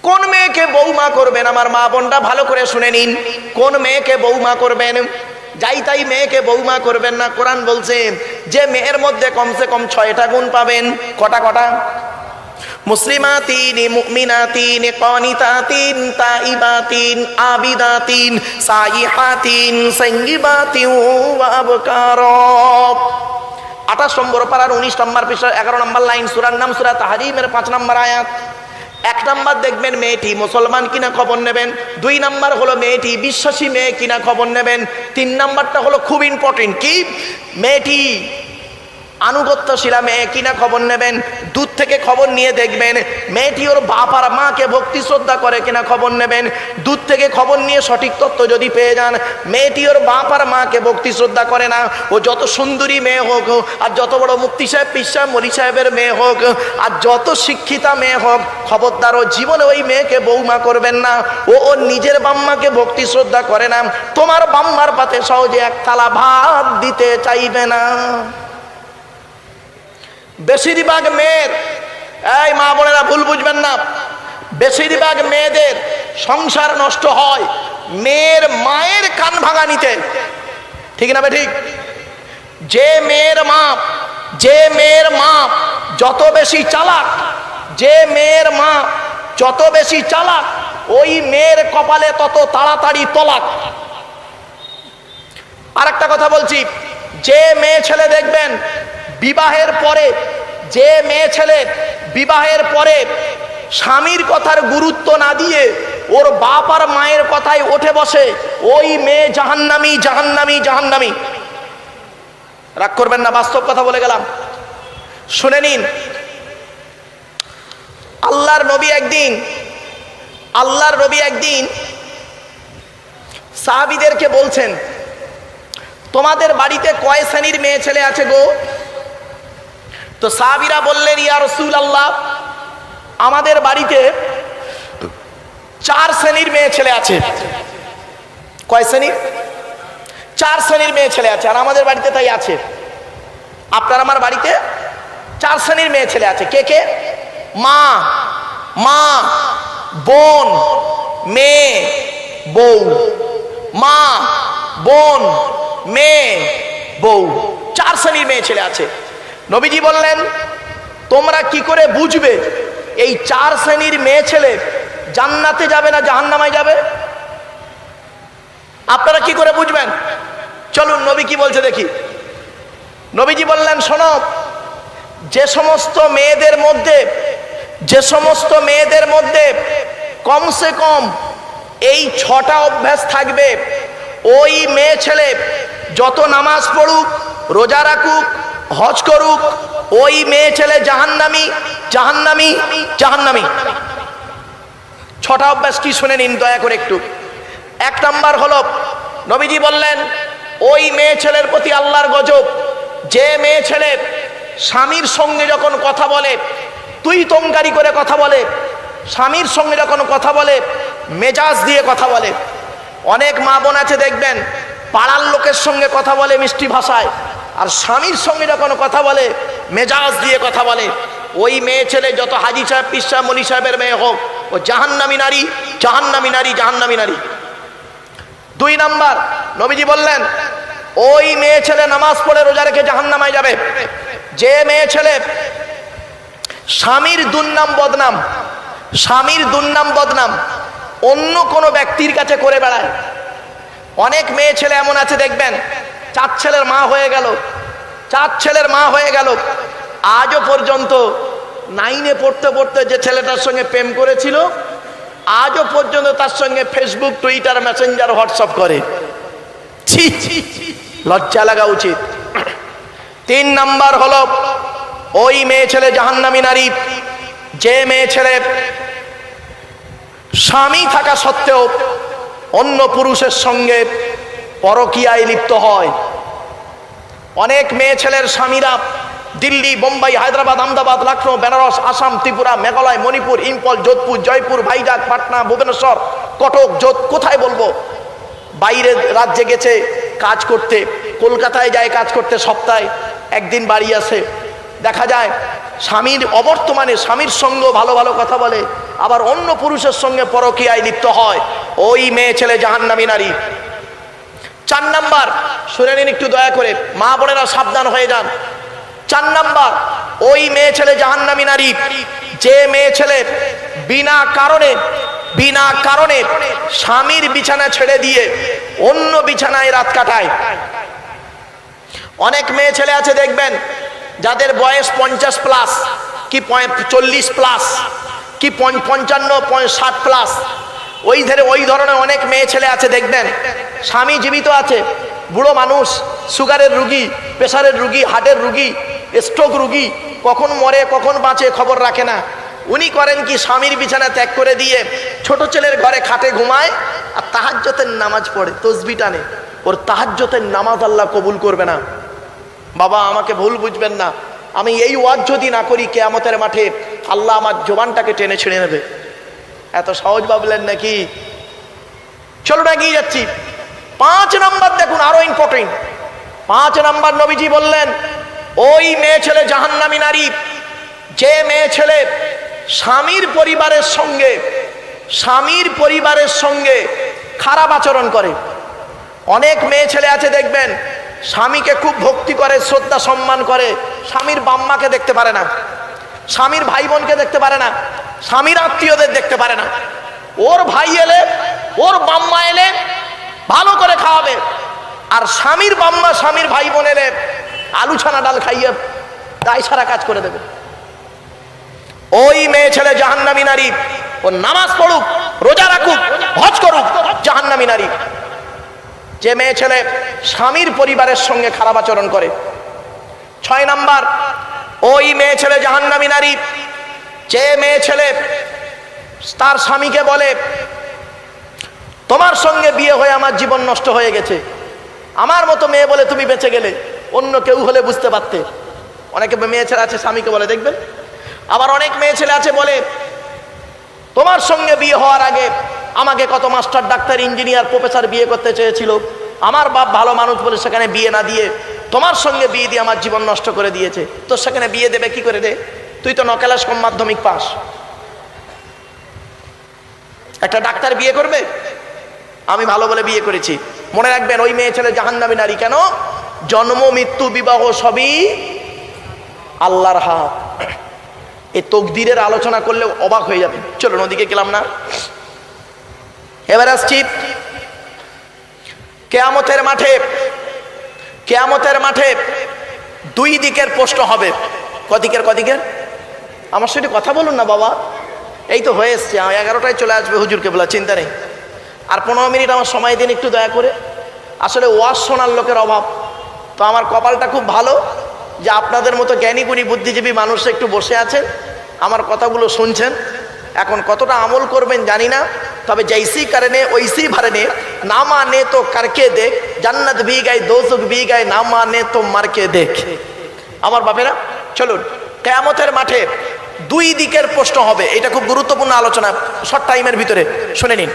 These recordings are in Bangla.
কোন মেয়েকে বৌমা করবেন? আমার মা বোনটা ভালো করে শুনে নিন, কোন মেয়েকে বৌমা করবেন? যাই তাই মেয়েকে বৌমা করবেন না। কোরআন বলছে যে মেয়ের মধ্যে কমসে কম 6টা গুণ পাবেন। কটা কটা? মুসলিমাতিন, মুমিনাতিন, কানিতাতিন, তাইবাতিন, আবিদাতিন, সাইহাতিন, সাইয়্যিবাতিন ওয়া আবকারা। 28 নম্বর পারার 19 নম্বর পৃষ্ঠা 11 নম্বর লাইন, সূরার নাম সূরা তাহরিমের 5 নম্বর আয়াত। 1 নাম্বার দেখবেন মেয়েটি মুসলমান কিনা খবর নেবেন। 2 নাম্বার হলো মেয়েটি বিশ্বাসী মেয়ে কিনা খবর নেবেন। 3 নাম্বারটা হলো খুব ইম্পর্টেন্ট, কি? মেয়েটি আনুগত্যশীলা মেয়ে কিনা খবর নেবেন। দূর থেকে খবর নিয়ে দেখবেন মেয়েটি ওর বাপ আর মাকে ভক্তি শ্রদ্ধা করে কিনা খবর নেবেন। দূর থেকে খবর নিয়ে সঠিক তথ্য যদি পেয়ে যান মেয়েটি ওর বাপ আর মাকে ভক্তি শ্রদ্ধা করে না, ও যত সুন্দরী মেয়ে হোক, আর যত বড় মুফতি সাহেব, পীর সাহেব, মলি সাহেবের মেয়ে হোক, আর যত শিক্ষিতা মেয়ে হোক, খবরদার ও জীবনে ওই মেয়েকে বৌমা করবেন না। ও ওর নিজের বাম্মাকে ভক্তি শ্রদ্ধা করে না, তোমার বাম্মার পাতে সহজে এক থালা ভাত দিতে চাইবে না। বেশিরভাগ মেয়ের, এই মা বোনেরা ভুল বুঝবেন না, বেশিরভাগ মেয়েদের সংসার নষ্ট হয় মেয়ের মায়ের কান ভাঙানিতে। ঠিক না ঠিক? যে মেয়ের মা যত বেশি চালাক, যে মেয়ের মা যত বেশি চালাক, ওই মেয়ের কপালে তত তাড়াতাড়ি তলাক। আর একটা কথা বলছি, যে মেয়ে ছেলে দেখবেন বিবাহের পরে, যে মেয়ে ছেলে বিবাহের পরে স্বামীর কথার গুরুত্ব না দিয়ে ওর বাপ আর মায়ের কথায় উঠে বসে, ওই মেয়ে জাহান্নামী, জাহান্নামী, জাহান্নামী। রাগ করবেন না, বাস্তব কথা বলে গেলাম, শুনে নিন। আল্লাহর নবী একদিন সাহাবীদেরকে বলছেন, তোমাদের বাড়িতে কয় শ্রেণীর মেয়ে ছেলে আছে গো? তো সাহাবীরা বললেন, ইয়া রাসূলুল্লাহ, আমাদের বাড়িতে 4 শ্রেণীর মেয়ে ছেলে আছে। কয় শ্রেণীর? 4 শ্রেণীর মেয়ে ছেলে আছে, আর আমাদের বাড়িতে তাই আছে। আপনার আমার বাড়িতে 4 শ্রেণীর মেয়ে ছেলে আছে। কে কে? মা, বোন, মেয়ে, বউ। মা, বোন, মেয়ে, বউ, 4 শ্রেণীর মেয়ে ছেলে আছে। নবীজি বললেন, তোমরা কি করে বুঝবে এই 4 শ্রেণীর মেয়ে ছেলে জান্নাতে যাবে না জাহান্নামে যাবে? আপনারা কি করে বুঝবেন? চলুন নবী কি বলছে দেখি। নবীজি বললেন, শোনো, যে সমস্ত মেয়েদের মধ্যে কমসে কম এই 6টা অভ্যাস থাকবে, ওই মেয়ে ছেলে যত নামাজ পড়ুক, রোজা রাখুক, হজ করুক, ওই মেয়ে ছেলে জাহান্নামী, জাহান্নামী, জাহান্নামী। 6টা অভ্যাস কি শুনে নিন দয়া করে একটু। 1 নাম্বার হলো, নবীজি বললেন, ওই মেয়ে ছেলের প্রতি আল্লাহর গজব, যে মেয়ে ছেলে স্বামীর সঙ্গে যখন কথা বলে তুই তঙ্কারি করে কথা বলে, স্বামীর সঙ্গে যখন কথা বলে মেজাজ দিয়ে কথা বলে। অনেক মা বোন আছে দেখবেন পাড়ার লোকের সঙ্গে কথা বলে মিষ্টি ভাষায়, আর স্বামীর সঙ্গে যখন কথা বলে মেজাজ দিয়ে কথা বলে। ওই মেয়ে ছেলে যত হাজি সাহেব, পীর সাহেব, মলি সাহেবের মেয়ে হোক, ও জাহান্নামী নারী, জাহান্নামী নারী, জাহান্নামী নারী। 2 নাম্বার, নবীজি বললেন, ওই মেয়ে ছেলে নামাজ পড়ে রোজা রেখে জাহান্নামায় যাবে। যে মেয়ে ছেলে স্বামীর দুর্নাম বদনাম, স্বামীর দুর্নাম বদনাম অন্য কোনো ব্যক্তির কাছে করে বেড়ায়। অনেক মেয়ে ছেলে এমন আছে দেখবেন 4 ছেলের মা হয়ে গেল, 4 ছেলের মা হয়ে গেল, আজও পর্যন্ত 9-এ পড়তে পড়তে যে ছেলেটার সঙ্গে প্রেম করেছিল আজও পর্যন্ত তার সঙ্গে ফেসবুক, টুইটার, মেসেঞ্জার, হোয়াটসঅ্যাপ করে। ছি, লজ্জা লাগা উচিত। 3 নাম্বার হলো, ওই মেয়ে ছেলে জাহান্নামী নারী, যে মেয়ে ছেলে স্বামী থাকা সত্ত্বেও অন্য পুরুষের সঙ্গে পরকীয়ায় লিপ্ত হয়। অনেক মেয়ে ছেলের স্বামীরা দিল্লি, বোম্বাই, হায়দ্রাবাদ, আহমেদাবাদ, লখনৌ, বেনারস, আসাম, ত্রিপুরা, মেঘালয়, মণিপুর, ইম্ফল, যোধপুর, জয়পুর, ভাইজাগ, পাটনা, ভুবনেশ্বর, কটক, কোথায় বলবো, বাইরে রাজ্যে গেছে কাজ করতে, কলকাতায় যায় কাজ করতে, সপ্তাহে 1 দিন বাড়ি আসে। দেখা যায় স্বামীর অবর্তমানে স্বামীর সঙ্গে ভালো ভালো কথা বলে, আবার অন্য পুরুষের সঙ্গে পরকীয়ায় লিপ্ত হয়, ওই মেয়ে ছেলে জাহান্নামী নারী। 4 নাম্বার, শুনে নিন একটু দয়া করে, মা বোনেরা সাবধান হয়ে যান। 4 নাম্বার, ওই মেয়ে ছেলে জাহান্নামী নারী যে মেয়ে ছেলে বিনা কারণে স্বামীর বিছানা ছেড়ে দিয়ে অন্য বিছানায় রাত কাটায়। অনেক মেয়ে ছেলে আছে দেখবেন যাদের বয়স 50 প্লাস কি 40 প্লাস কি 55 60 প্লাস, ওই ধরনের অনেক মেয়ে ছেলে আছে দেখবেন স্বামী জীবিত আছে, বুড়ো মানুষ, সুগারের রুগী, প্রেসারের রুগী, হার্টের রুগী, স্ট্রোক রুগী, কখন মরে কখন বাঁচে খবর রাখে না। উনি করেন কি, স্বামীর বিছানা ত্যাগ করে দিয়ে ছোট ছেলের ঘরে খাটে ঘুমায় আর তাহাজ্জুদের নামাজ পড়ে, তসবিহ টানে। ওর তাহাজ্জুদের নামাজ আল্লাহ কবুল করবে না। বাবা আমাকে ভুল বুঝবেন না, আমি এই ওয়াজ যদি না করি কিয়ামতের মাঠে আল্লাহ আমার জবানটাকে টেনে ছিঁড়ে নেবে। এত সহজ ভাবলেন নাকি? চলুন এগিয়ে যাচ্ছি। 5 নাম্বার দেখুন, আরো ইম্পর্টেন্ট। 5 নাম্বার নবীজি বললেন, ওই মেয়ে ছেলে জাহান্নামী নারী যে মেয়ে ছেলে স্বামীর পরিবারের সঙ্গে খারাপ আচরণ করে। অনেক মেয়ে ছেলে আছে দেখবেন স্বামীকে খুব ভক্তি করে, শ্রদ্ধা সম্মান করে, স্বামীর বাম্মাকে দেখতে পারে না, স্বামীর ভাই বোনকে দেখতে পারে না, স্বামীর আত্মীয়দের দেখতে পারে না। ওর ভাই এলে, ওর বাম্মা এলে ভালো করে খাওয়াবে, আর স্বামীর বাম্মা স্বামীর ভাই বোন এলে আলু ছানা ডাল খাইয়ে দায় সারা কাজ করে দেবে। ওই মেয়ে ছেলে জাহান্নামী নারী। ও নামাজ পড়ুক, রোজা রাখুক, হজ করুক, জাহান্নামী নারী। যে মেয়ে ছেলে স্বামীর পরিবারের সঙ্গে খারাপ আচরণ করে। 6 নাম্বার, ওই মেয়ে ছেলে জাহান্নামী নারী যে মেয়ে ছেলে তার স্বামীকে বলে, তোমার সঙ্গে বিয়ে হয়ে আমার জীবন নষ্ট হয়ে গেছে, আমার মতো মেয়ে বলে তুমি বেঁচে গেলে, অন্য কেউ হলে বুঝতে পারতে। অনেকে মেয়ে ছেলে আছে স্বামীকে বলে দেখবেন। আবার অনেক মেয়ে ছেলে আছে বলে, তোমার সঙ্গে বিয়ে হওয়ার আগে আমাকে কত মাস্টার, ডাক্তার, ইঞ্জিনিয়ার, প্রফেসর বিয়ে করতে চেয়েছিল, আমার বাপ ভালো মানুষ বলে সেখানে বিয়ে না দিয়ে তোমার সঙ্গে বিয়ে দিয়ে আমার জীবন নষ্ট করে দিয়েছে। তোর সেখানে বিয়ে দেবে কি করে রে? তুই তো নকেলাস কম মাধ্যমিক পাস। একটা ডাক্তার বিয়ে করবে? আমি ভালো বলে বিয়ে করেছি। মনে রাখবেন, ওই মেয়ে ছেলে জাহান্নামী নারী। কেন? জন্ম, মৃত্যু, বিবাহ সবই আল্লাহর হাত। এই তকদিরের আলোচনা করলে অবাক হয়ে যাবে। চলুন ওদিকে গেলাম না, এবার আসছি কিয়ামতের মাঠে 2 দিকের প্রশ্ন হবে। কদিকের? আমার সাথে কথা বলুন না বাবা, এই তো হয়ে এসছে, 11টায় চলে আসবে হুজুর কেবলা, চিন্তা নেই। আর 15 মিনিট আমার সময় দিন একটু দয়া করে। আসলে ওয়াজ শোনার লোকের অভাব, তো আমার কপালটা খুব ভালো যে আপনাদের মতো জ্ঞানী গুণী বুদ্ধিজীবী মানুষ একটু বসে আছেন, আমার কথাগুলো শুনছেন। এখন কতটা আমল করবেন জানি না, তবে জৈসি করনে ওইসি ভরনে, না মানে তো করকে দেখ, জান্নাত ভি গায়ে দোজখ ভি গায়ে, না মানে তো মারকে দেখ। আমার বাপেরা চলুন, কিয়ামতের মাঠে 2 দিকের প্রশ্ন হবে। এটা খুব গুরুত্বপূর্ণ আলোচনা, শর্ট টাইমের ভিতরে শুনে নিন।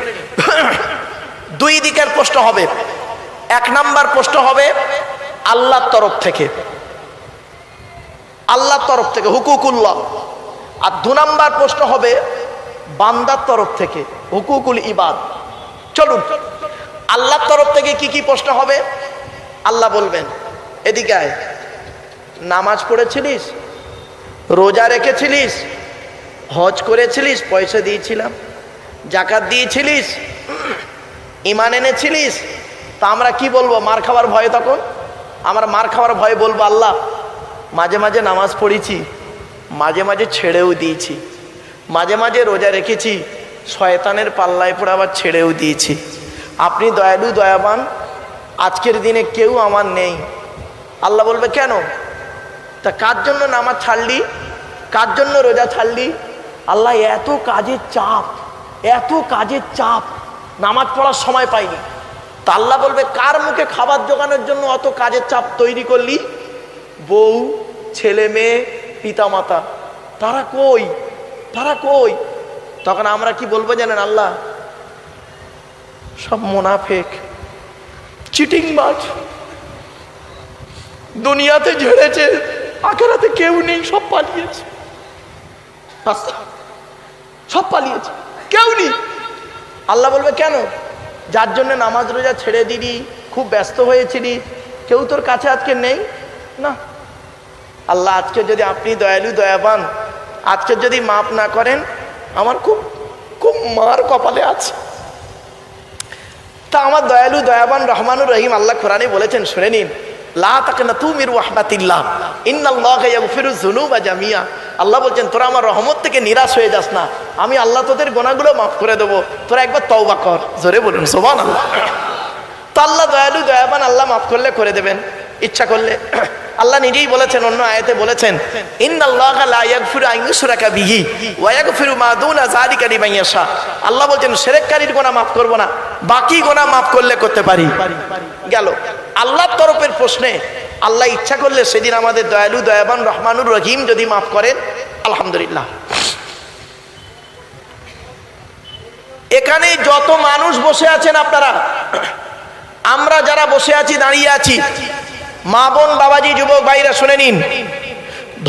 2 দিকের প্রশ্ন হবে। 1 নাম্বার প্রশ্ন হবে আল্লাহর তরফ থেকে, হুকুকুল্লাহ। আর 2 নাম্বার প্রশ্ন হবে বান্দার তরফ থেকে, হুকুকুল ইবাদ। চলুন, আল্লাহর তরফ থেকে কি কি প্রশ্ন হবে? আল্লাহ বলবেন, এদিকে আয়, নামাজ পড়েছিলিস, রোজা রেখেছিলিস, হজ করেছিলিস, পয়সা দিয়েছিলাম, জাকাত দিয়েছিলিস, ঈমান এনেছিলিস। তা আমরা কি বলবো? মার খাওয়ার ভয়ে, তখন আমরা মার খাওয়ার ভয়ে বলবো, আল্লাহ মাঝে মাঝে নামাজ পড়েছি, মাঝে মাঝে ছেড়েও দিয়েছি, মাঝে মাঝে রোজা রেখেছি, শয়তানের পাল্লায় পড়ে আবার ছেড়েও দিয়েছি। আপনি দয়ালু দয়াবান, আজকের দিনে কেউ আমার নেই। আল্লাহ বলবে, কেন? তা কার জন্য নামাজ ছাড়লি, কার জন্য রোজা ছাড়লি? আল্লাহ এত কাজের চাপ, নামাজ পড়ার সময় পাইনি। তা আল্লাহ বলবে, কার মুখে খাবার জোগানোর জন্য অত কাজের চাপ তৈরি করলি? বউ, ছেলে মেয়ে, পিতা মাতা, তারা কই? তখন আমরা কি বলবো জানেন? আল্লাহ সব মুনাফিক, চিটিংবাজ, দুনিয়াতে ঝেড়েছে, আখিরাতে কেউ নেই, সব পালিয়েছে। সব পালিয়েছে, কেউ নেই। আল্লাহ বলবে কেন? যার জন্য নামাজ রোজা ছেড়ে দিলি, খুব ব্যস্ত হয়েছিলি, কেউ তোর কাছে আজকে নেই না। আল্লাহ আজকে যদি আপনি দয়ালু দয়াবান, আজকে যদি মাফ না করেন, আমার খুব খুব মার কপালে আছে। তা আমার দয়ালু দয়াবান রহমানুর রহিম আল্লাহ কোরআনে বলেছেন, শুনে নিন, লা তাকনাতু মির রাহমাতিল্লাহ ইন্নাল্লাহা ইয়াগফিরুয যুনুবা জামিয়া। আল্লাহ বলছেন, তোরা আমার রহমত থেকে নিরাশ হয়ে যাস না, আমি আল্লাহ তোদের গুনাহগুলো মাফ করে দেবো, তোরা একবার তওবা কর। জোরে বলুন সুবহানাল্লাহ। তো আল্লাহ দয়ালু দয়াবান, আল্লাহ মাফ করলে করে দেবেন, ইচ্ছা করলে। আল্লাহ নিজেই বলেছেন, অন্য আয়াতে বলেছেন, ইন্নাল্লাহা লা ইয়াগফিরু আন ইউশরাকা বিহি ওয়া ইয়াগফিরু মা দুনা যালিকা লিমান ইয়াশা। আল্লাহ বলছেন, শিরককারীর গুনাহ মাফ করব না, বাকি গুনাহ মাফ করলে করতে পারি। গেল আল্লাহর তরফের প্রশ্নে। আল্লাহ ইচ্ছা করলে সেদিন আমাদের দয়ালু দয়াবান রহমানুর রহিম যদি মাফ করেন, আলহামদুলিল্লাহ। এখানে যত মানুষ বসে আছেন আপনারা, আমরা যারা বসে আছি, দাঁড়িয়ে আছি, মা বোন বাবাজি যুবক ভাইরা শুনে নিন,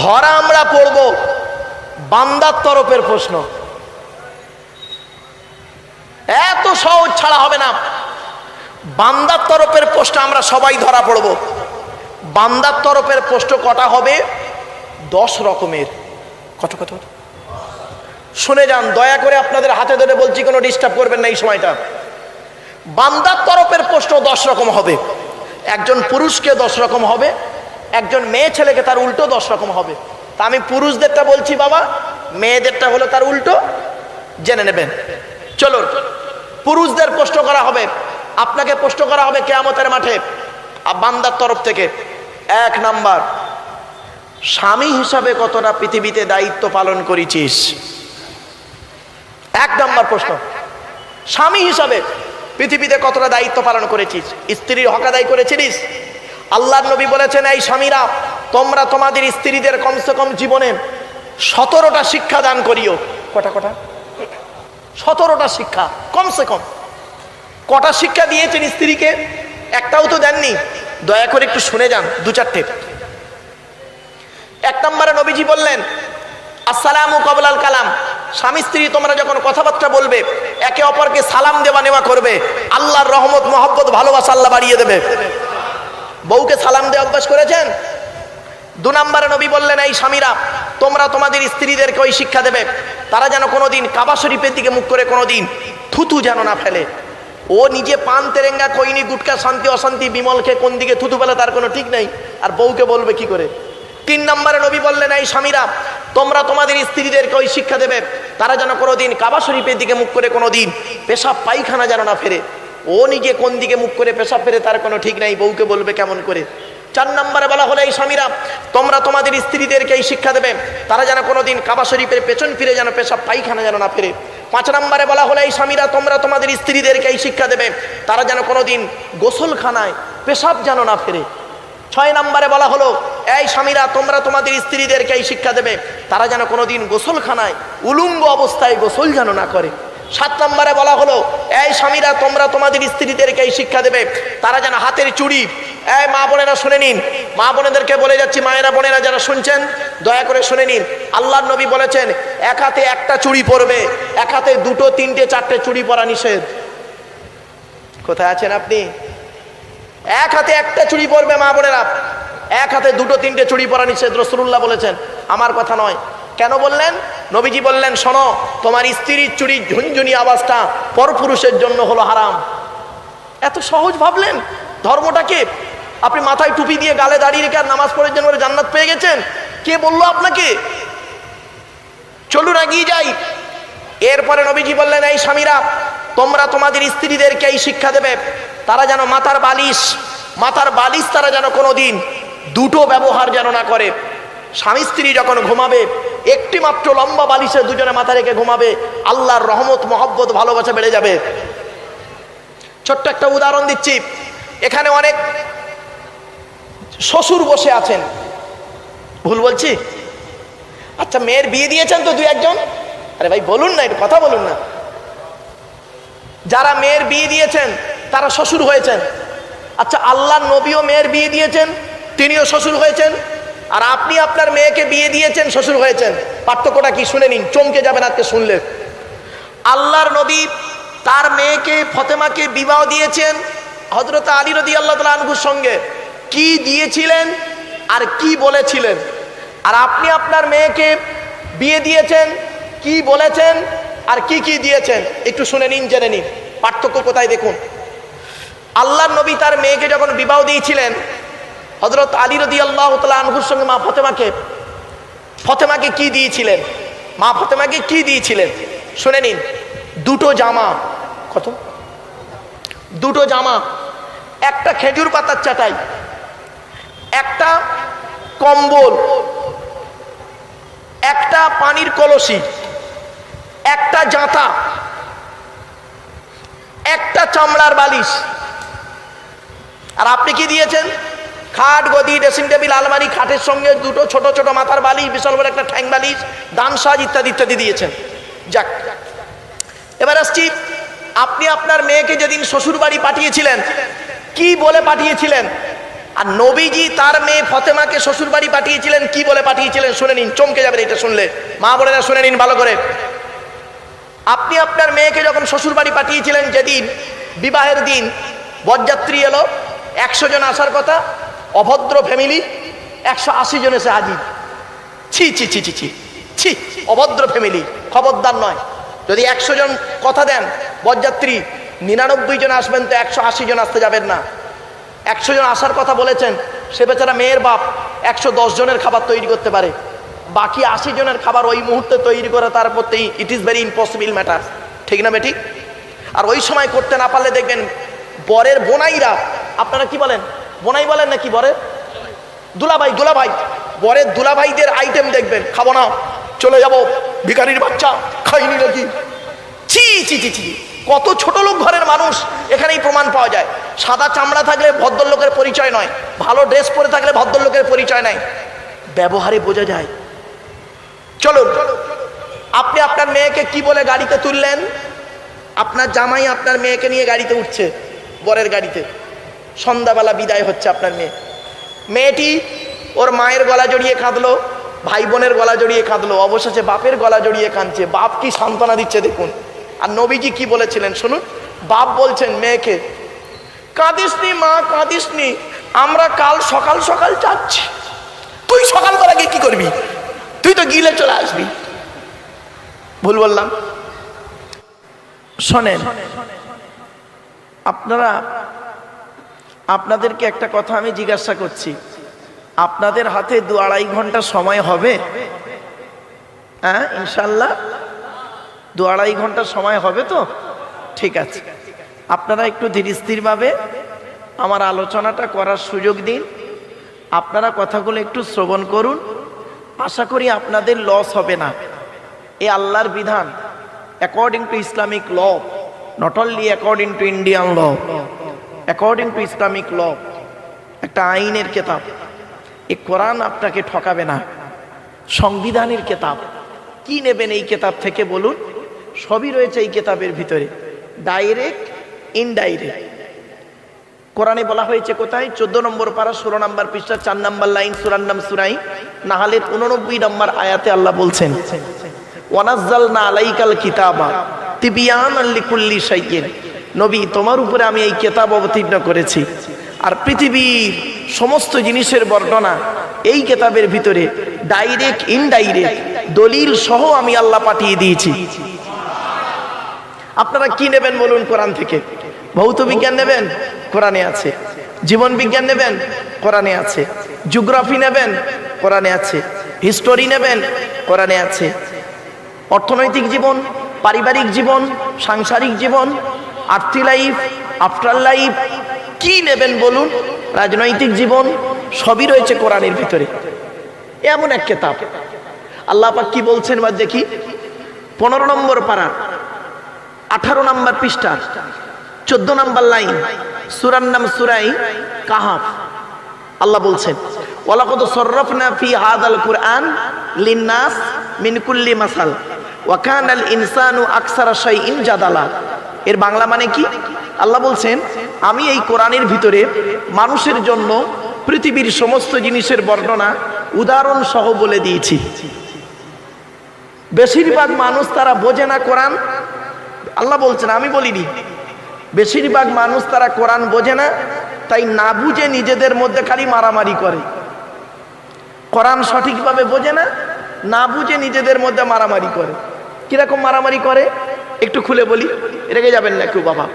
ধরা আমরা পড়ব বান্দার তরফের প্রশ্ন। এত সহজ ছাড়া হবে না। বান্দার তরফের প্রশ্ন আমরা সবাই ধরা পড়ব। বান্দার তরফের প্রশ্ন কটা হবে? 10 রকমের। কত কত? শুনে যান, দয়া করে আপনাদের হাতে ধরে বলছি, কোনো ডিস্টার্ব করবেন না এই সময়টা। বান্দার তরফের প্রশ্ন 10 রকম হবে। একজন পুরুষকে 10 রকম হবে, একজন মেয়ে ছেলেকে তার উল্টো 10 রকম হবে। তা আমি পুরুষদেরটা বলছি বাবা, মেয়েদেরটা হলো তার উল্টো, জেনে নেবেন। চলুন, পুরুষদের প্রশ্ন করা হবে, আপনাকে প্রশ্ন করা হবে কিয়ামতের মাঠে বান্দার তরফ থেকে। 1 নাম্বার, স্বামী হিসাবে কতটা পৃথিবীতে দায়িত্ব পালন করেছিস? 1 নাম্বার প্রশ্ন, স্বামী হিসাবে পৃথিবীতে কতটা দায়িত্ব পালন করেছিস? স্ত্রীর হক আদায় করেছিস? আল্লাহর নবী বলেছেন, এই স্বামীরা, তোমরা তোমাদের স্ত্রীদের কমসে কম জীবনে 17টা শিক্ষা দান করিও। কটা কটা? 17টা শিক্ষা কমসে কম। কটা শিক্ষা দিয়েছেন স্ত্রীকে? একটাও তো দেননি। দয়া করে একটু শুনে যান, 2-4টে। 1 নম্বরে নবীজি বললেন, আসসালামু কবলাল কালাম। স্বামী স্ত্রী তোমরা যখন কথাবার্তা বলবে, একে অপরকে সালাম দেওয়া নেওয়া করবে, আল্লাহর রহমত মহব্বত ভালোবাসা আল্লাহ বাড়িয়ে দেবে। বউকে সালাম দেওয়া অভ্যাস করেছেন? 2 নম্বরে নবী বললেন, এই স্বামীরা, তোমরা তোমাদের স্ত্রীদেরকে ওই শিক্ষা দেবে, তারা যেন কোনোদিন কাবা শরীফের দিকে মুখ করে কোনোদিন থুতু যেন না ফেলে। ও নিজে পান তেরেঙ্গা কইনি গুটকা শান্তি অশান্তি বিমল খেয়ে কোন দিকে থুতু ফেলে তার কোনো ঠিক নেই, আর বউকে বলবে কি করে? 3 নম্বরে নবী বললেন, এই স্বামীরা, তোমরা তোমাদের স্ত্রীদেরকে ওই শিক্ষা দেবে, তারা যেন কোনোদিন কাবা শরীফের দিকে মুখ করে কোনোদিন পেশাব পায়খানা যেন না ফেরে। ও নিজে কোন দিকে মুখ করে পেশাব ফেরে তার কোনো ঠিক নাই, বউকে বলবে কেমন করে? 4 নম্বরে বলা হলো, এই স্বামীরা, তোমরা তোমাদের স্ত্রীদেরকে এই শিক্ষা দেবে, তারা যেন কোনোদিন কাবা শরীফের পেছন ফিরে যেন পেশাব পায়খানা যেন না ফেরে। 5 নম্বরে বলা হলো, এই স্বামীরা, তোমরা তোমাদের স্ত্রীদেরকে এই শিক্ষা দেবে, তারা যেন কোনোদিন গোসলখানায় পেশাব যেন না ফেরে। 6 নম্বরে বলা হলো, এই স্বামীরা, তোমরা তোমাদের স্ত্রীদেরকে এই শিক্ষা দেবে, তারা যেন কোনোদিন গোসলখানায় উলঙ্গ অবস্থায় গোসল যেন না করে। 7 নম্বরে বলা হলো, এই স্বামীরা, তোমরা তোমাদের স্ত্রীদেরকে এই শিক্ষা দেবে, তারা যেন হাতের চুড়ি, এই মা বোনেরা শুনে নিন, মা বোনেদেরকে বলে যাচ্ছি, মায়েরা বোনেরা যারা শুনছেন দয়া করে শুনে নিন, আল্লাহর নবী বলেছেন, এক হাতে একটা চুড়ি পরবে, এক হাতে 2, 3, 4টে চুড়ি পরা নিষেধ। কোথায় আছেন আপনি? এক হাতে একটা চুড়ি পরবে মা বোনেরা, এক হাতে 2, 3টে চুড়ি পরা নিষেধ। রাসূলুল্লাহ বলেছেন, আমার কথা নয়। কেন বললেন? নবীজি বললেন, শোনো, তোমার স্ত্রীর চুড়ির ঝুনঝুনি আওয়াজটা পরপুরুষের জন্য হলো হারাম। এত সহজ ভাবলেন ধর্মটাকে? আপনি মাথায় টুপি দিয়ে গালে দাঁড়িয়ে রেখে আর নামাজ পড়ের জন্য জান্নাত পেয়ে গেছেন? কে বললো আপনাকে? চলুন এগিয়ে যাই। এরপরে নবীজি বললেন, এই স্বামীরা, তোমরা তোমাদের স্ত্রীদেরকে এই শিক্ষা দেবে, তারা যেন মাথার বালিশ তারা যেন কোনোদিন 2টো ব্যবহার যেন না করে। স্বামী স্ত্রী যখন ঘুমাবে, একটি মাত্র লম্বা বালিশে দুজনে মাথা রেখে ঘুমাবে, আল্লাহর রহমত মহব্বত ভালোবাসা বেড়ে যাবে। ছোট্ট একটা উদাহরণ দিচ্ছি, এখানে অনেক শ্বশুর বসে আছেন, ভুল বলছি? আচ্ছা, মেয়ের বিয়ে দিয়েছেন তো 2-1 জন? আরে ভাই বলুন না, একটু কথা বলুন না। যারা মেয়ের বিয়ে দিয়েছেন তারা শ্বশুর হয়েছেন। আচ্ছা, আল্লাহর নবীও মেয়ের বিয়ে দিয়েছেন, তিনিও শ্বশুর হয়েছেন, আর আপনি আপনার মেয়েকে বিয়ে দিয়েছেন, শ্বশুর হয়েছেন। পার্থক্যটা কি শুনে নিন, চমকে যাবেন আজকে শুনলে। আল্লাহর নবী তার মেয়েকে ফতেমাকে বিবাহ দিয়েছেন হযরত আলী রাদিয়াল্লাহু তাআলা আনহুর সঙ্গে। কি দিয়েছিলেন আর কি বলেছিলেন? আর আপনি আপনার মেয়েকে বিয়ে দিয়েছেন, কি বলেছেন আর কি কি দিয়েছেন একটু শুনে নিন, জেনে নিন পার্থক্য কোথায় দেখুন। আল্লাহর নবী তার মেয়েকে যখন বিবাহ দিয়েছিলেন হযরত আলী রাদিয়াল্লাহু তাআলা আনহুর সঙ্গে মা ফতেমাকে কি দিয়েছিলেন? মা ফতেমাকে কি দিয়েছিলেন শুনে নিন। দুটো জামা। কত? দুটো জামা, একটা খেজুর পাতার চাটাই, একটা কম্বল, একটা পানির কলসি, একটা জাঁতা, একটা চামড়ার বালিশ। আর আপনি কি দিয়েছেন? খাট, গদি, ড্রেসিং টেবিল, আলমারি, খাটের সঙ্গে দুটো ছোট ছোট মাথার বালিশ, বিশাল বড় একটা ঠ্যাং বালিশ, দান সাজ ইত্যাদি ইত্যাদি দিয়েছেন। যাক, এবার আসছি, আপনি আপনার মেয়েকে যেদিন শ্বশুর বাড়ি পাঠিয়েছিলেন কি বলে পাঠিয়েছিলেন? আর নবীজি তার মেয়ে ফতেমাকে শ্বশুর বাড়ি পাঠিয়েছিলেন কি বলে পাঠিয়েছিলেন শুনে নিন, চমকে যাবেন এটা শুনলে। মা বোনেরা শুনে নিন ভালো করে। আপনি আপনার মেয়েকে যখন শ্বশুর বাড়ি পাঠিয়েছিলেন, যেদিন বিবাহের দিন বরযাত্রী এলো, 100 জন আসার কথা, অভদ্র ফ্যামিলি 180 জন এসে হাজির। ছি ছি ছি ছি ছি ছি, অভদ্র ফ্যামিলি, খবরদার নয়। যদি 100 জন কথা দেন বরযাত্রী, 99 জন আসবেন তো 180 জন আসতে যাবেন না। 100 জন আসার কথা বলেছেন, সে বেচারা মেয়ের বাপ 110 জনের খাবার তৈরি করতে পারে, বাকি 80 জনের খাবার ওই মুহূর্তে তৈরি করে তার প্রতি it is very impossible matter, ঠিক না বেঠিক? আর ওই সময় করতে না পারলে দেখবেন বরের বোনাইরা, আপনারা কি বলেন, বোনাই বলেন নাকি বরের দুলাভাই, বরের দুলাভাইদের আইটেম দেখবেন, খাবো না, চলে যাবো, ভিখারির বাচ্চা, খাইনি নাকি। ছি ছি ছি ছি, কত ছোট লোক ঘরের মানুষ এখানেই প্রমাণ পাওয়া যায়। সাদা চামড়া থাকলে ভদ্রলোকের পরিচয় নয়, ভালো ড্রেস পরে থাকলে ভদ্রলোকের পরিচয় নাই, ব্যবহারে বোঝা যায়। চলুন, আপনি আপনার মেয়েকে কি বলে গাড়িতে তুললেন? আপনার জামাই আপনার মেয়েকে নিয়ে গাড়িতে উঠছে, বরের গাড়িতে, সন্ধ্যাবেলা বিদায় হচ্ছে আপনার মেয়েটি ওর মায়ের গলা জড়িয়ে কাঁদলো, ভাই বোনের গলা জড়িয়ে কাঁদলো, অবশেষে বাপের গলা জড়িয়ে কাঁদছে। বাপ কি সান্ত্বনা দিচ্ছে দেখুন। আর নবীজি কি বলেছিলেন শুনুন। বাপ বলছেন মেয়েকে, কাঁদিসনি মা, কাঁদিসনি, আমরা কাল সকাল সকাল যাচ্ছি। তুই সকালবেলা গিয়ে কি করবি? তুই তো গিলে চলে আসবি। ভুল বললাম? শোনেন, আপনাদেরকে একটা কথা আমি জিজ্ঞাসা করছি, আপনাদের হাতে 2-2.5 ঘন্টা সময় হবে? হ্যাঁ, ইনশাল্লাহ 2-2.5 ঘন্টা সময় হবে তো? ঠিক আছে, আপনারা একটু ধীর স্থিরভাবে আমার আলোচনাটা করার সুযোগ দিন। আপনারা কথাগুলো একটু শ্রবণ করুন, আশা করি আপনাদের লস হবে না। এই আল্লাহর বিধান according to Islamic law, not only according to Indian law, according to Islamic law, একটা আইনের কেতাব। এই কোরআন আপনাকে ঠকাবে না, সংবিধানের কেতাব। কি নেবেন এই কেতাব থেকে বলুন? সবই রয়েছে এই কেতাবের ভিতরে, ডাইরেক্ট ইনডাইরেক্ট। কোরআনে বলা হয়েছে কোথায়? 14 নম্বর পারা 16 নম্বর পৃষ্ঠা 4 নম্বর লাইন, সূরার নাম সূরাই নাহলের 89 নম্বর আয়াতে আল্লাহ বলছেন, ওয়ানাজ্জালনা আলাইকাল কিতাবা তিবিয়ানান লিকুল্লি শাইইন। নবী, তোমার উপরে আমি এই কিতাব অবতীর্ণ করেছি, আর পৃথিবীর সমস্ত জিনিসের বর্ণনা এই কিতাবের ভিতরে ডাইরেক্ট ইনডাইরেক্ট দলিল সহ আমি আল্লাহ পাঠিয়ে দিয়েছি। আপনারা কি নেবেন বলুন কোরআন থেকে? ভৌত বিজ্ঞান নেবেন? কোরআনে আছে। জীবন বিজ্ঞান নেবেন? কোরআনে আছে। জিওগ্রাফি নেবেন? কোরআনে আছে। হিস্টোরি নেবেন? কোরআনে আছে। অর্থনৈতিক জীবন, পারিবারিক জীবন, সাংসারিক জীবন, আর্থি লাইফ, আফটার লাইফ, কি নেবেন বলুন? রাজনৈতিক জীবন, সবই রয়েছে কোরআনের ভিতরে। এমন এক কিতাব। আল্লাহ পাক কি বলছেন বা দেখি, 15 নম্বর পারা 18 নম্বর পৃষ্ঠা 14 নম্বর লাইন, সূরার নাম সূরাই কাহাফ। আল্লাহ বলছেন, ওয়ালাকাদ সাররাফনা ফি হাযাল কুরআন লিন-নাস মিন কুল্লি মাসাল ওয়া কানাল ইনসানু আকসারা শাইইন জাদালা। এর বাংলা মানে কি? আল্লাহ বলছেন, আমি এই কোরআনের ভিতরে মানুষের জন্য পৃথিবীর সমস্ত জিনিসের বর্ণনা উদাহরণ সহ বলে দিয়েছি। বেশিরভাগ মানুষ তারা বোঝে না কোরআন, আল্লাহ বলছেন, আমি বলিনি। বেশিরভাগ মানুষ তারা কোরআন বোঝে না, তাই না বুঝে নিজেদের মধ্যে খালি মারামারি করে। কোরআন সঠিকভাবে বোঝে না, না বুঝে নিজেদের মধ্যে মারামারি করে। কিরকম মারামারি করে একটু খুলে বলি, রেগে যাবেন না কেউ বাবা।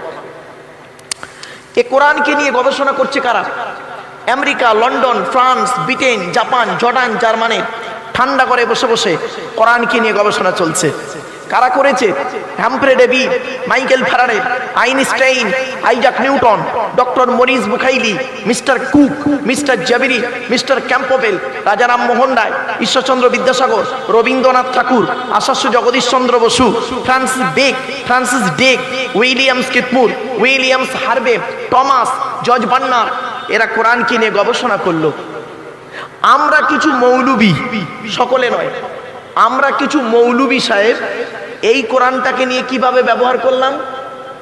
এ কোরআনকে নিয়ে গবেষণা করছে কারা? America, London, France, Britain, Japan, Jordan, Germany ঠান্ডা করে বসে বসে কোরআনকে নিয়ে গবেষণা চলছে। কারা করেছে? Humphry Davy, Michael Faraday, Einstein, Isaac Newton, doctor Maurice Bucaille, mister Cook, mister Jabiri, mister Campbell, Rajaram Mohan Roy, Ishwarchandra Vidyasagar, Rabindranath Thakur, Acharya Jagadish Chandra Bose, Francis Drake, Williams Kitmur, Williams Harvey, Thomas, George Bernard, এরা কোরআনকে নিয়ে গবেষণা করলো। আমরা কিছু মৌলবি, সকলে নয়, আমরা কিছু মৌলবি সাহেব এই কোরআনটাকে নিয়ে কিভাবে ব্যবহার করলাম,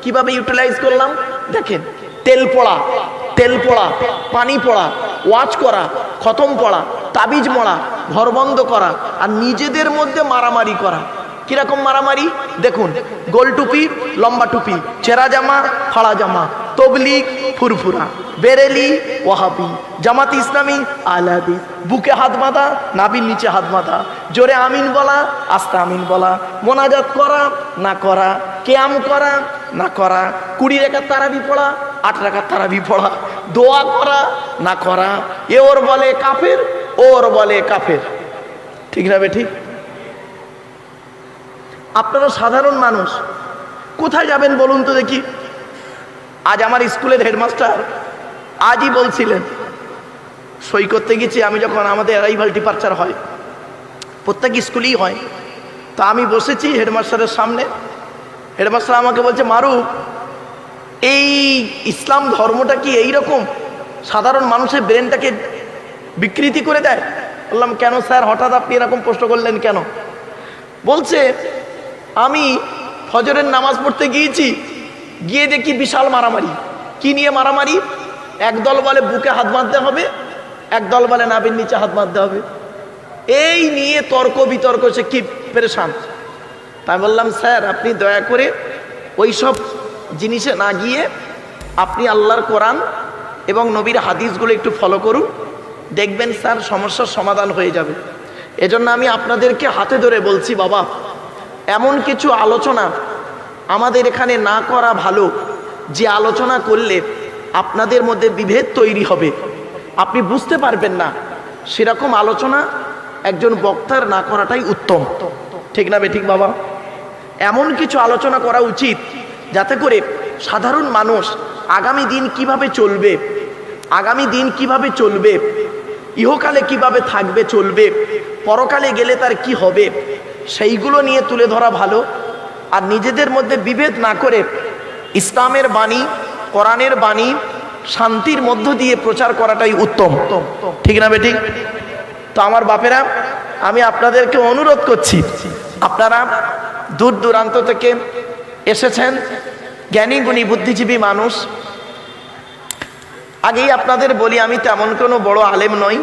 কিভাবে ইউটিলাইজ করলাম দেখেন। তেল পড়া, পানি পড়া, ওয়াজ করা, খতম পড়া, তাবিজ মরা, ঘর বন্ধ করা, আর নিজেদের মধ্যে মারামারি করা। কিরকম মারামারি দেখুন। গোল টুপি, লম্বা টুপি, চেরা জামা, ফাড়া জামা, তবলিগ, ফুরফুরা, বেরেলি, ওয়াহাবি, জামাত ইসলামী, আলাদি, বুকে হাত বাঁধা, নাবির নিচে হাত বাঁধা, জোরে আমিন বলা, আস্তে আমিন বলা, মোনাজাত করা না করা, কিয়াম করা না করা, 20 রাকাত তারাবি পড়া, 8 রাকাত তারাবি পড়া, দোয়া করা না করা। এ ওর বলে কাফের, ওর বলে কাফের। ঠিক না বেঠিক? আপনারা সাধারণ মানুষ, কোথায় যাবেন বলুন তো দেখি। আজ আমার স্কুলের হেডমাস্টার আজই বলছিলেন, সই করতে গেছি আমি যখন, আমাদের অ্যারাইভাল ডিপারচার হয় প্রত্যেক স্কুলেই হয়, তা আমি বসেছি হেডমাস্টারের সামনে। হেডমাস্টার আমাকে বলছে, মারুফ, এই ইসলাম ধর্মটা কি এইরকম সাধারণ মানুষের ব্রেনটাকে বিকৃতি করে দেয়? বললাম, কেন স্যার, হঠাৎ আপনি এরকম প্রশ্ন করলেন কেন? বলছে, আমি ফজরের নামাজ পড়তে গিয়েছি, গিয়ে দেখি বিশাল মারামারি। কি নিয়ে মারামারি? একদল বলে বুকে হাত বাঁধতে হবে, একদল বলে নাভির নিচে হাত বাঁধতে হবে। এই নিয়ে তর্ক বিতর্ক, সে কি পেরেশান। তাই বললাম, স্যার আপনি দয়া করে ওই সব জিনিসে না গিয়ে আপনি আল্লাহর কোরআন এবং নবীর হাদিসগুলো একটু ফলো করুন, দেখবেন স্যার সমস্যার সমাধান হয়ে যাবে। এজন্য আমি আপনাদেরকে হাতে ধরে বলছি, বাবা, এমন কিছু আলোচনা আমাদের এখানে না করা ভালো, যে আলোচনা করলে আপনাদের মধ্যে বিভেদ তৈরি হবে, আপনি বুঝতে পারবেন না, সেরকম আলোচনা একজন বক্তার না করাটাই উত্তম। ঠিক না বেঠিক বাবা? এমন কিছু আলোচনা করা উচিত যাতে করে সাধারণ মানুষ আগামী দিন কিভাবে চলবে, আগামী দিন কিভাবে চলবে, ইহকালে কিভাবে থাকবে চলবে, পরকালে গেলে তার কি হবে, সেইগুলো নিয়ে তুলে ধরা ভালো। আর নিজেদের মধ্যে বিভেদ না করে ইসলামের বাণী, কোরআনের বাণী শান্তির মধ্য দিয়ে প্রচার করাটাই উত্তম। ঠিক না বেঠিক? তো আমার বাপেরা, আমি আপনাদেরকে অনুরোধ করছি, আপনারা দূর দূরান্ত থেকে এসেছেন, জ্ঞানী গুণী বুদ্ধিজীবী মানুষ। আগেই আপনাদের বলি, আমি তেমন কোনো বড় আলেম নই,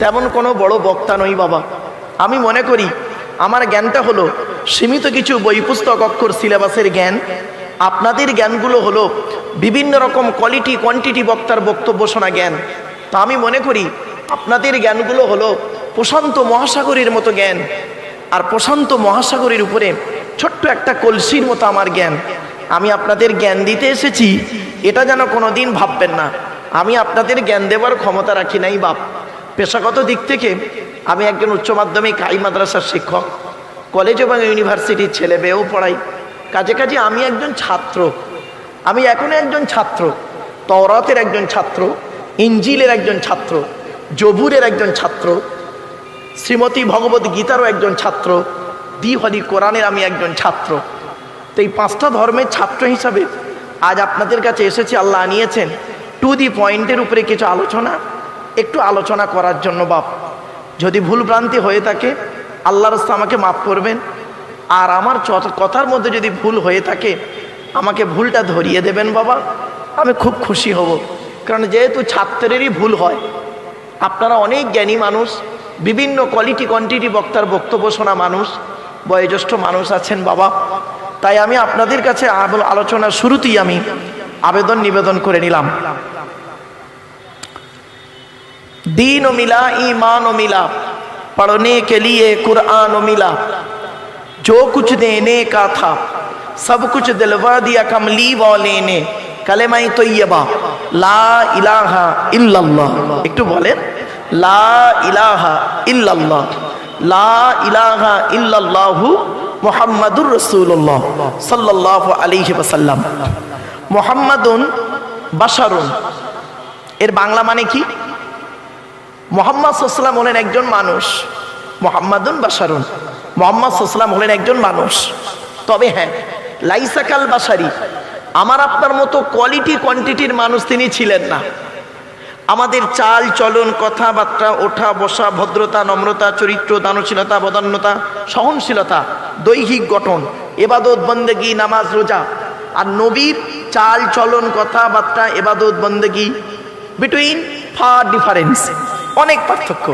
তেমন কোনো বড় বক্তা নই বাবা। আমি মনে করি আমার জ্ঞানটা হলো সীমিত কিছু বই পুস্তক অক্ষর সিলেবাসের জ্ঞান। আপনাদের জ্ঞানগুলো হলো বিভিন্ন রকম কোয়ালিটি কোয়ান্টিটি বক্তার বক্তব্য শোনা জ্ঞান। তা আমি মনে করি আপনাদের জ্ঞানগুলো হলো প্রশান্ত মহাসাগরের মতো জ্ঞান, আর প্রশান্ত মহাসাগরের উপরে ছোট্ট একটা কলসির মতো আমার জ্ঞান। আমি আপনাদের জ্ঞান দিতে এসেছি, এটা যেন কোনো দিন ভাববেন না আমি আপনাদের জ্ঞান দেওয়ার ক্ষমতা রাখি নাই বাপ। পেশাগত দিক থেকে আমি একজন উচ্চ মাধ্যমিক হাই মাদ্রাসার শিক্ষক, কলেজ এবং ইউনিভার্সিটির ছেলে মেয়েও পড়াই। কাজে কাজে আমি একজন ছাত্র, আমি এখনো একজন ছাত্র, তওরাতের একজন ছাত্র, ইঞ্জিলের একজন ছাত্র, জবুরের একজন ছাত্র, শ্রীমতী ভগবত গীতারও একজন ছাত্র, দি হলি কোরআনের আমি একজন ছাত্র। তো এই 5টা ধর্মের ছাত্র হিসাবে আজ আপনাদের কাছে এসেছি। আল্লাহ আনিয়েছেন টু দি পয়েন্টের উপরে কিছু আলোচনা, একটু আলোচনা করার জন্য বাপ। যদি ভুল ভ্রান্তি হয়ে থাকে আল্লাহর রাস্তায় আমাকে মাফ করবেন, আর আমার কথার মধ্যে যদি ভুল হয়ে থাকে আমাকে ভুলটা ধরিয়ে দেবেন বাবা, আমি খুব খুশি হব। কারণ যেহেতু ছাত্রেরই ভুল হয়, আপনারা অনেক জ্ঞানী মানুষ, বিভিন্ন কোয়ালিটি কোয়ান্টিটি বক্তার বক্তব্য শোনা মানুষ, বয়োজ্যেষ্ঠ মানুষ আছেন বাবা, তাই আমি আপনাদের কাছে আলোচনার শুরুতেই আমি আবেদন নিবেদন করে নিলাম, दीन मिला ईमान मिला पढ़ने के लिए कुरान मिला, जो कुछ देने का था सब कुछ दिलवा दिया कमली वाले ने, कलेमा तय्यबा ला इलाहा इल्लल्लाह। একটু বলেন লা ইলাহা ইল্লাল্লাহ, লা ইলাহা ইল্লাল্লাহু মুহাম্মাদুর রাসূলুল্লাহ সাল্লাল্লাহু আলাইহি ওয়াসাল্লাম। মুহাম্মাদুন বাশারুন এর বাংলা মানে কি? মুহাম্মদ সাল্লাল্লাহু আলাইহি ওয়াসাল্লাম হলেন একজন মানুষ। মুহাম্মাদুন বাশারুন, মুহাম্মদ সাল্লাল্লাহু আলাইহি ওয়াসাল্লাম হলেন একজন মানুষ। তবে হ্যাঁ, লাইসাকাল বাশারি, আমার আপনার মতো কোয়ালিটি কোয়ান্টিটির মানুষ তিনি ছিলেন না। আমাদের চাল চলন, কথাবার্তা, ওঠা বসা, ভদ্রতা, নম্রতা, চরিত্র, দানশীলতা, বদান্যতা, সহনশীলতা, দৈহিক গঠন, ইবাদত বন্দেগী, নামাজ রোজা, আর নবীর চাল চলন, কথাবার্তা, ইবাদত বন্দেগী বিটুইন ফার ডিফারেন্স, অনেক পার্থক্য।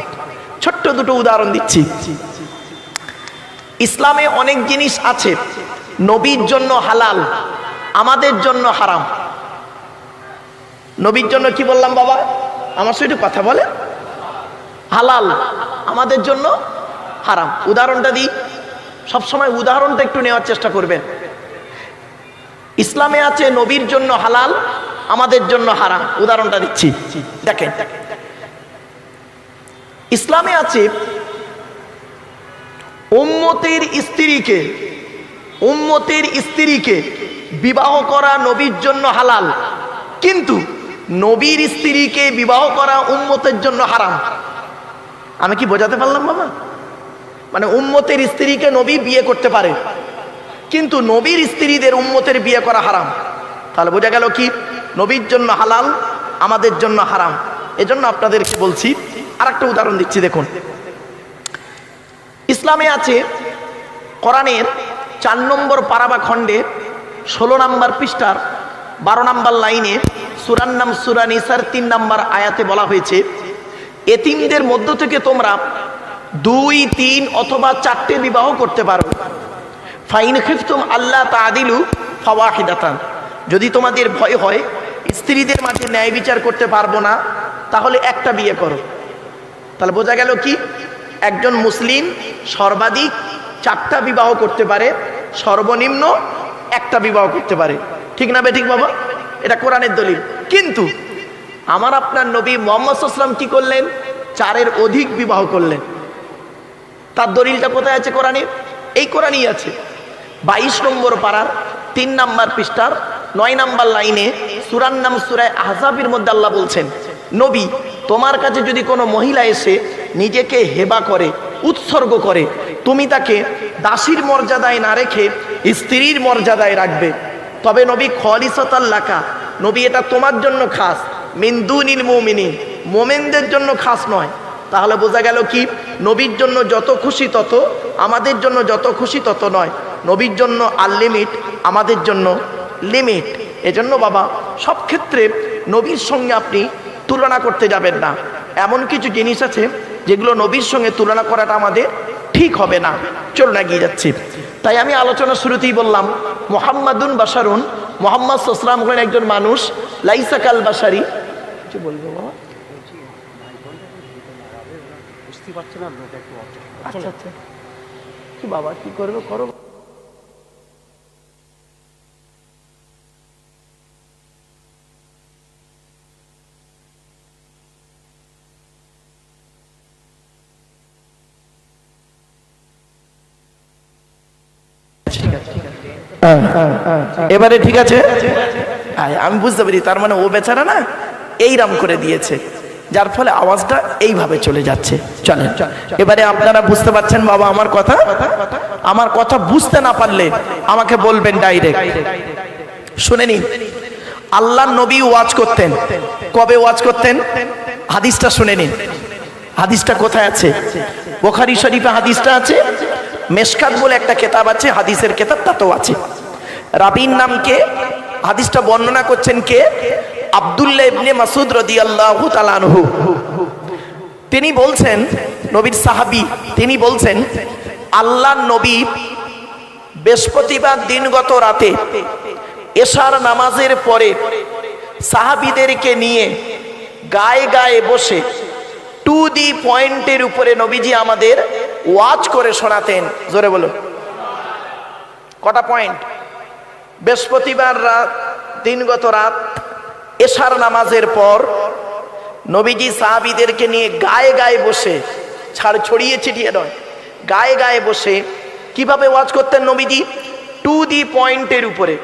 ছোট্ট দুটো উদাহরণ দিচ্ছি। ইসলামে অনেক জিনিস আছে নবীর জন্য হালাল, আমাদের জন্য হারাম। নবীর জন্য কি বললাম বাবা? আমার সাথে একটু কথা বলে। হালাল, আমাদের জন্য হারাম। উদাহরণটা দিই, সবসময় উদাহরণটা একটু নেওয়ার চেষ্টা করবেন। ইসলামে আছে নবীর জন্য হালাল, আমাদের জন্য হারাম। উদাহরণটা দিচ্ছি, দেখেন। ইসলামে আছে উম্মতের স্ত্রীকে বিবাহ করা নবীর জন্য হালাল, কিন্তু নবীর স্ত্রীকে বিবাহ করা উম্মতের জন্য হারাম। আমি কি বোঝাতে পারলাম বাবা? মানে উম্মতের স্ত্রীকে নবী বিয়ে করতে পারে, কিন্তু নবীর স্ত্রীদের উম্মতের বিয়ে করা হারাম। তাহলে বোঝা গেল কি? নবীর জন্য হালাল, আমাদের জন্য হারাম। এজন্য আপনাদেরকে বলছি, আর একটা উদাহরণ দিচ্ছি দেখুন। ইসলামে আছে কোরআনের 4 নম্বর পারা বা খণ্ডে 16 নম্বর পৃষ্ঠার 12 নম্বর লাইনে সূরার নাম সূরা নিসার 3 নম্বর আয়াতে বলা হয়েছে, এতিমদের মধ্য থেকে তোমরা 2, 3 অথবা 4টে বিবাহ করতে পারো। ফাইন খিফতুম আল্লাহ তাআদিলু ফাওয়াহিদাতান, যদি তোমাদের ভয় হয় স্ত্রীদের মাঝে ন্যায় বিচার করতে পারবো না, তাহলে একটা বিয়ে করো। তাহলে বোঝা গেল কি? একজন মুসলিম সর্বাধিক 4টা বিবাহ করতে পারে, সর্বনিম্ন একটা বিবাহ করতে পারে। ঠিক না বেঠিক বাবা? এটা কোরআনের দলিল। কিন্তু আমার আপনার নবী মুহাম্মদ সাল্লাল্লাহু আলাইহি ওয়াসাল্লাম কি করলেন? 4-এর অধিক বিবাহ করলেন। তার দলিলটা কোথায় আছে কোরআনে? এই কোরআনই আছে। 22 নম্বর পারার 3 নম্বর পৃষ্ঠার 9 নম্বর লাইনে সূরার নাম সূরা আহজাবের মধ্যে আল্লাহ বলছেন, নবী তোমার কাছে যদি কোনো মহিলা এসে নিজেকে হেবা করে, উৎসর্গ করে, তুমি তাকে দাসীর মর্যাদায় না রেখে স্ত্রীর মর্যাদায় রাখবে। তবে নবী খলিসাতাল লাকা, নবী এটা তোমার জন্য খাস, মিন দুনিল মুমিনিন, মুমিনদের জন্য খাস নয়। তাহলে বোঝা গেল কি? নবীর জন্য যত খুশি তত, আমাদের জন্য যত খুশি তত নয়। নবীর জন্য আনলিমিট, আমাদের জন্য লিমিট। এজন্য বাবা সব ক্ষেত্রে নবীর সঙ্গে আপনি তুলনা করতে যাবেন না। এমন কিছু জিনিস আছে যেগুলো নবীর সঙ্গে তুলনা করাটা আমাদের ঠিক হবে না। চলুন এগিয়ে যাচ্ছি। তাই আমি আলোচনা শুরুতেই বললাম মুহাম্মাদুন বাশারুন, মুহাম্মদ সাল্লাল্লাহু আলাইহি ওয়াসাল্লাম হলেন একজন মানুষ। লাইসা কাল বাশারি, কি বলবো বাবা? আচ্ছা আচ্ছা, কি বাবা কি করবে করো। এবারে ঠিক আছে, আমি বুঝতে পারি। তার মানে ও বেচারা না এইরাম করে দিয়েছে, যার ফলে আওয়াজটা এইভাবে চলে যাচ্ছে। চলেন এবারে আপনারা বুঝতে পারছেন বাবা আমার কথা? আমার কথা বুঝতে না পারলে আমাকে বলবেন ডাইরেক্ট। শুনে নিন, আল্লাহর নবী ওয়াজ করতেন। কবে ওয়াজ করতেন? হাদিসটা শুনে নিন। হাদিসটা কোথায় আছে? বুখারী শরীফে হাদিসটা আছে। মেশকাত বলে একটা কিতাব আছে, হাদিসের কিতাব, তাতেও আছে। রাবীর নাম কে? হাদিসটা বর্ণনা করছেন কে? আব্দুল্লাহ ইবনে মাসউদ রাদিয়াল্লাহু তাআলা আনহু। তিনি বলছেন, নবীর সাহাবী, তিনি বলছেন আল্লাহর নবী বৃহস্পতিবার দিনগত রাতে এশার নামাজের পরে সাহাবীদেরকে নিয়ে গায়ে গায়ে বসে টু দি পয়েন্টের উপরে নবীজি আমাদের ওয়াজ করে শোনাতেন। জোরে বলো, কটা পয়েন্ট? বৃহস্পতিবার রাত, দিনগত রাত, এশার নামাজের পর নবীজি সাহাবীদেরকে নিয়ে গায়ে গায়ে বসে, ছড়িয়ে ছিটিয়ে নয়, গায়ে গায়ে বসে কিভাবে ওয়াজ করতেন নবীজি? টু দি পয়েন্টের উপরে।